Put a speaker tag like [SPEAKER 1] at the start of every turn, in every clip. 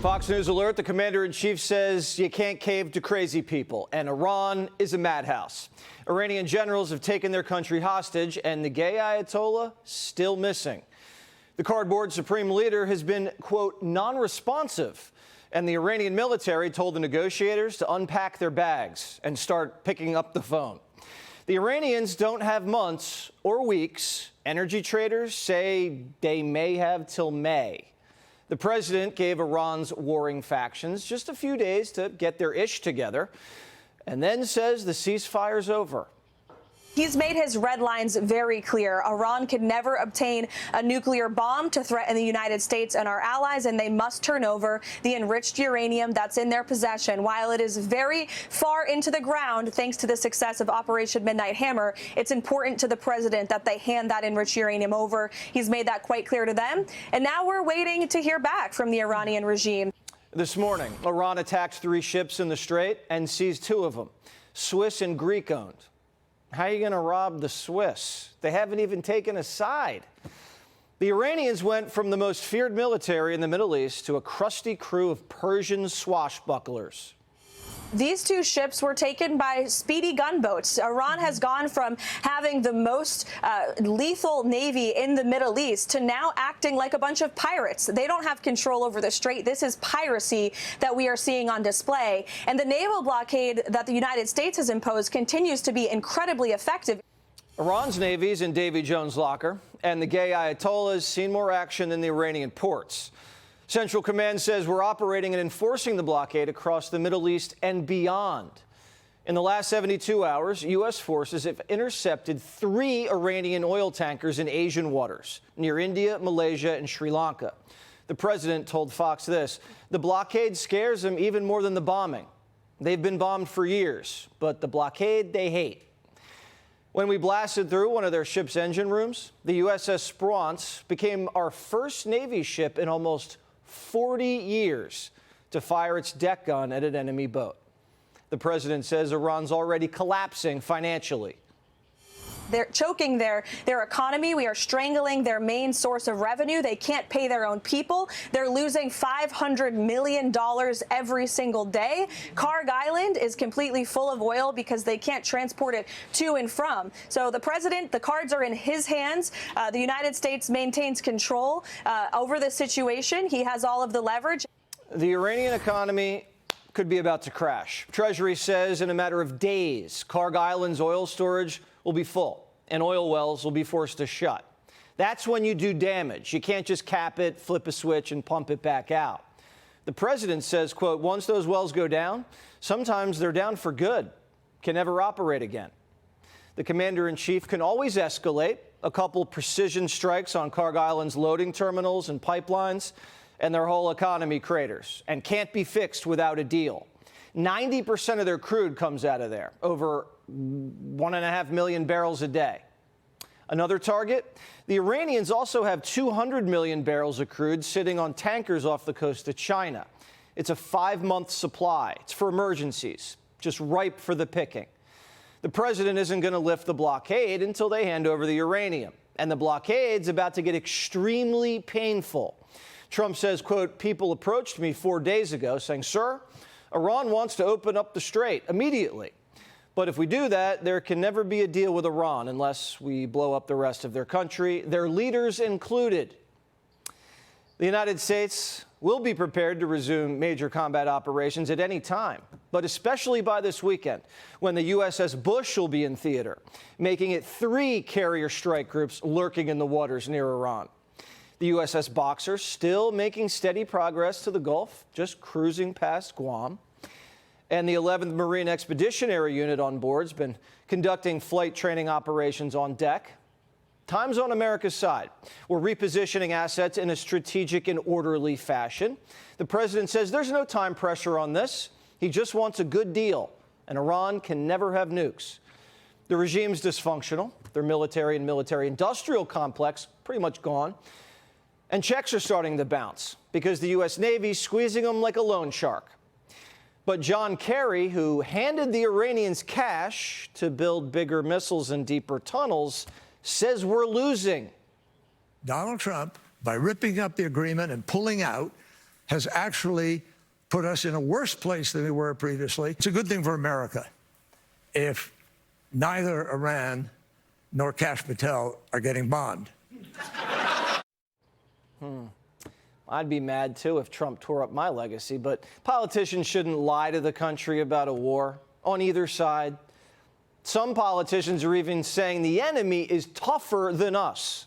[SPEAKER 1] Fox News alert, the commander-in-chief says you can't cave to crazy people, and Iran is a madhouse. Iranian generals have taken their country hostage, and the gay Ayatollah still missing. The cardboard supreme leader has been, quote, non-responsive, and the Iranian military told the negotiators to unpack their bags and start picking up the phone. The Iranians don't have months or weeks. Energy traders say they may have till May. The president gave Iran's warring factions just a few days to get their ish together, and then says the ceasefire's over.
[SPEAKER 2] He's made his red lines very clear. Iran could never obtain a nuclear bomb to threaten the United States and our allies, and they must turn over the enriched uranium that's in their possession. While it is very far into the ground, thanks to the success of Operation Midnight Hammer, it's important to the president that they hand that enriched uranium over. He's made that quite clear to them, and now we're waiting to hear back from the Iranian regime. This
[SPEAKER 1] morning, Iran attacked 3 ships in the Strait and seized 2 of them, Swiss and Greek-owned. How are you going to rob the Swiss? They haven't even taken a side. The Iranians went from the most feared military in the Middle East to a crusty crew of Persian swashbucklers.
[SPEAKER 2] These 2 ships were taken by speedy gunboats. Iran has gone from having the most lethal navy in the Middle East to now acting like a bunch of pirates. They don't have control over the strait. This is piracy that we are seeing on display. And the naval blockade that the United States has imposed continues to be incredibly effective.
[SPEAKER 1] Iran's navy's in Davy Jones' locker, and the gay Ayatollah's seen more action than the Iranian ports. Central Command says we're operating and enforcing the blockade across the Middle East and beyond. In the last 72 hours, U.S. forces have intercepted 3 Iranian oil tankers in Asian waters near India, Malaysia, and Sri Lanka. The president told Fox this: the blockade scares them even more than the bombing. They've been bombed for years, but the blockade they hate. When we blasted through one of their ship's engine rooms, the USS Spruance became our first Navy ship in almost 40 years to fire its deck gun at an enemy boat. The president says Iran's already collapsing financially.
[SPEAKER 2] They're choking their economy. We are strangling their main source of revenue. They can't pay their own people. They're losing $500 million every single day. Karg Island is completely full of oil because they can't transport it to and from. So the president, the cards are in his hands. The United States maintains control over the situation. He has all of the leverage.
[SPEAKER 1] The Iranian economy could be about to crash. Treasury says in a matter of days, Karg Island's oil storage will be full and oil wells will be forced to shut. That's when you do damage. You can't just cap it, flip a switch, and pump it back out. The president says, quote, once those wells go down, sometimes they're down for good, can never operate again. The commander-in-chief can always escalate a couple precision strikes on Karg Island's loading terminals and pipelines, and their whole economy craters and can't be fixed without a deal. 90% of their crude comes out of there, over 1.5 million barrels a day. Another target, the Iranians also have 200 million barrels of crude sitting on tankers off the coast of China. It's a 5-month supply. It's for emergencies, just ripe for the picking. The president isn't going to lift the blockade until they hand over the uranium. And the blockade's about to get extremely painful. Trump says, quote, people approached me 4 days ago saying, sir, Iran wants to open up the strait immediately. But if we do that, there can never be a deal with Iran unless we blow up the rest of their country, their leaders included. The United States will be prepared to resume major combat operations at any time, but especially by this weekend, when the USS Bush will be in theater, making it 3 carrier strike groups lurking in the waters near Iran. The USS Boxer still making steady progress to the Gulf, just cruising past Guam. And the 11th Marine Expeditionary Unit on board has been conducting flight training operations on deck. Time's on America's side. We're repositioning assets in a strategic and orderly fashion. The president says there's no time pressure on this. He just wants a good deal, and Iran can never have nukes. The regime's dysfunctional. Their military and military-industrial complex pretty much gone. And checks are starting to bounce because the U.S. Navy's squeezing them like a loan shark. But John Kerry, who handed the Iranians cash to build bigger missiles and deeper tunnels, says we're losing.
[SPEAKER 3] Donald Trump, by ripping up the agreement and pulling out, has actually put us in a worse place than we were previously. It's a good thing for America if neither Iran nor Kash Patel are getting bombed.
[SPEAKER 1] I'd be mad, too, if Trump tore up my legacy, but politicians shouldn't lie to the country about a war on either side. Some politicians are even saying the enemy is tougher than us.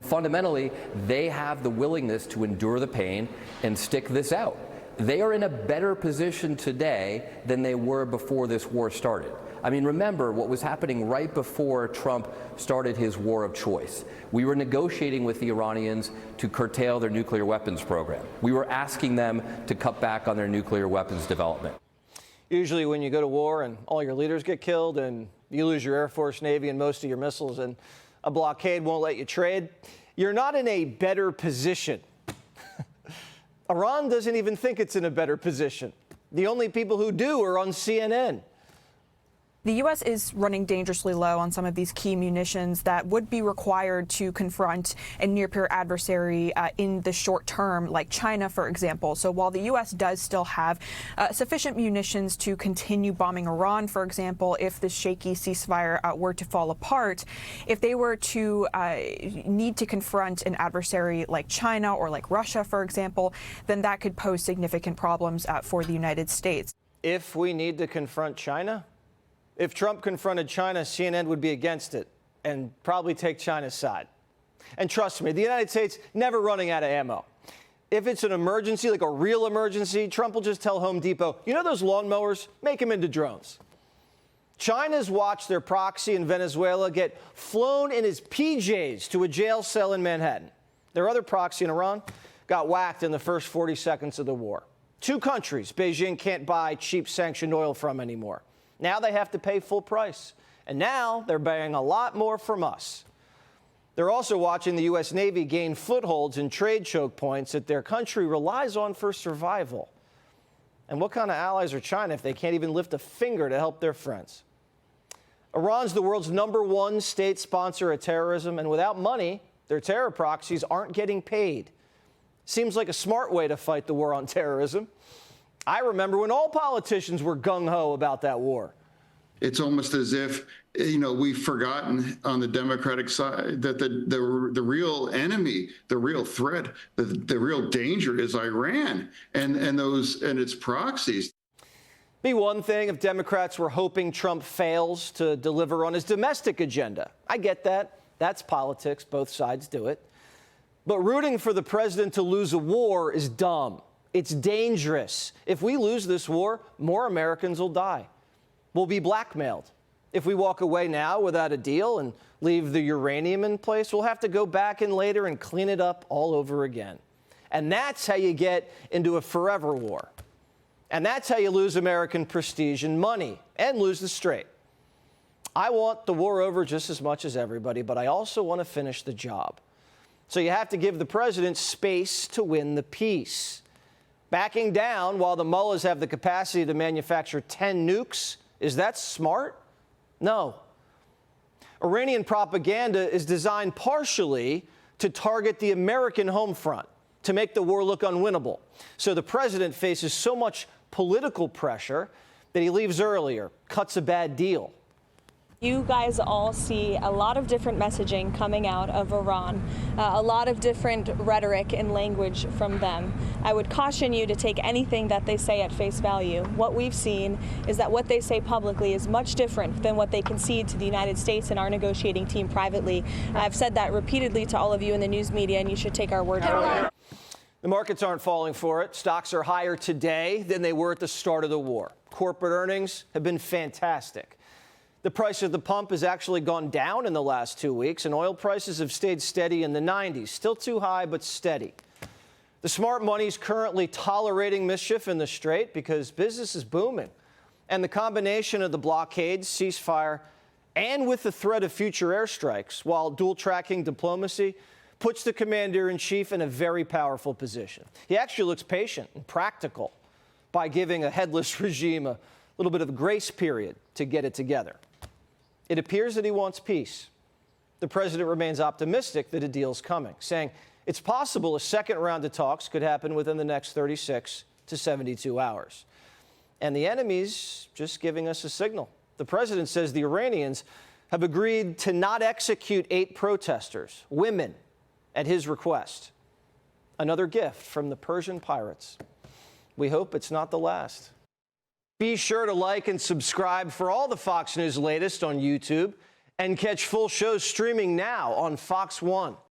[SPEAKER 4] Fundamentally, they have the willingness to endure the pain and stick this out. They are in a better position today than they were before this war started. I mean, remember what was happening right before Trump started his war of choice. We were negotiating with the Iranians to curtail their nuclear weapons program. We were asking them to cut back on their nuclear weapons development.
[SPEAKER 1] Usually when you go to war and all your leaders get killed and you lose your Air Force, Navy, and most of your missiles and a blockade won't let you trade, you're not in a better position. Iran doesn't even think it's in a better position. The only people who do are on CNN.
[SPEAKER 5] The U.S. is running dangerously low on some of these key munitions that would be required to confront a near-peer adversary in the short term, like China, for example. So while the U.S. does still have sufficient munitions to continue bombing Iran, for example, if the shaky ceasefire were to fall apart, if they were to need to confront an adversary like China or like Russia, for example, then that could pose significant problems for the United States.
[SPEAKER 1] If we need to confront China? If Trump confronted China, CNN would be against it and probably take China's side. And trust me, the United States never running out of ammo. If it's an emergency, like a real emergency, Trump will just tell Home Depot, you know those lawnmowers? Make them into drones. China's watched their proxy in Venezuela get flown in his PJs to a jail cell in Manhattan. Their other proxy in Iran got whacked in the first 40 seconds of the war. Two countries Beijing can't buy cheap sanctioned oil from anymore. Now they have to pay full price. And now they're buying a lot more from us. They're also watching the U.S. Navy gain footholds in trade choke points that their country relies on for survival. And what kind of allies are China if they can't even lift a finger to help their friends? Iran's the world's #1 state sponsor of terrorism, and without money, their terror proxies aren't getting paid. Seems like a smart way to fight the war on terrorism. I remember when all politicians were gung-ho about that war.
[SPEAKER 6] It's almost as if, we've forgotten on the Democratic side that the real enemy, the real threat, the real danger is Iran and its proxies.
[SPEAKER 1] Be one thing if Democrats were hoping Trump fails to deliver on his domestic agenda. I get that. That's politics. Both sides do it. But rooting for the president to lose a war is dumb. It's dangerous. If we lose this war, more Americans will die. We'll be blackmailed. If we walk away now without a deal and leave the uranium in place, we'll have to go back in later and clean it up all over again. And that's how you get into a forever war. And that's how you lose American prestige and money and lose the strait. I want the war over just as much as everybody, but I also want to finish the job. So you have to give the president space to win the peace. Backing down while the mullahs have the capacity to manufacture 10 nukes, is that smart? No. Iranian propaganda is designed partially to target the American home front, to make the war look unwinnable. So the president faces so much political pressure that he leaves earlier, cuts a bad deal.
[SPEAKER 2] You guys all see a lot of different messaging coming out of Iran, a lot of different rhetoric and language from them. I would caution you to take anything that they say at face value. What we've seen is that what they say publicly is much different than what they concede to the United States and our negotiating team privately. I've said that repeatedly to all of you in the news media, and you should take our word for it.
[SPEAKER 1] The markets aren't falling for it. Stocks are higher today than they were at the start of the war. Corporate earnings have been fantastic. The price of the pump has actually gone down in the last 2 weeks, and oil prices have stayed steady in the 90s. Still too high, but steady. The smart money is currently tolerating mischief in the Strait because business is booming. And the combination of the blockade, ceasefire, and with the threat of future airstrikes, while dual-tracking diplomacy, puts the commander-in-chief in a very powerful position. He actually looks patient and practical by giving a headless regime a little bit of a grace period to get it together. It appears that he wants peace. The president remains optimistic that a deal's coming, saying It's possible a second round of talks could happen within the next 36 to 72 hours. And the enemy's just giving us a signal. The president says the Iranians have agreed to not execute 8 protesters, women, at his request. Another gift from the Persian pirates. We hope it's not the last. Be sure to like and subscribe for all the Fox News latest on YouTube and catch full shows streaming now on Fox One.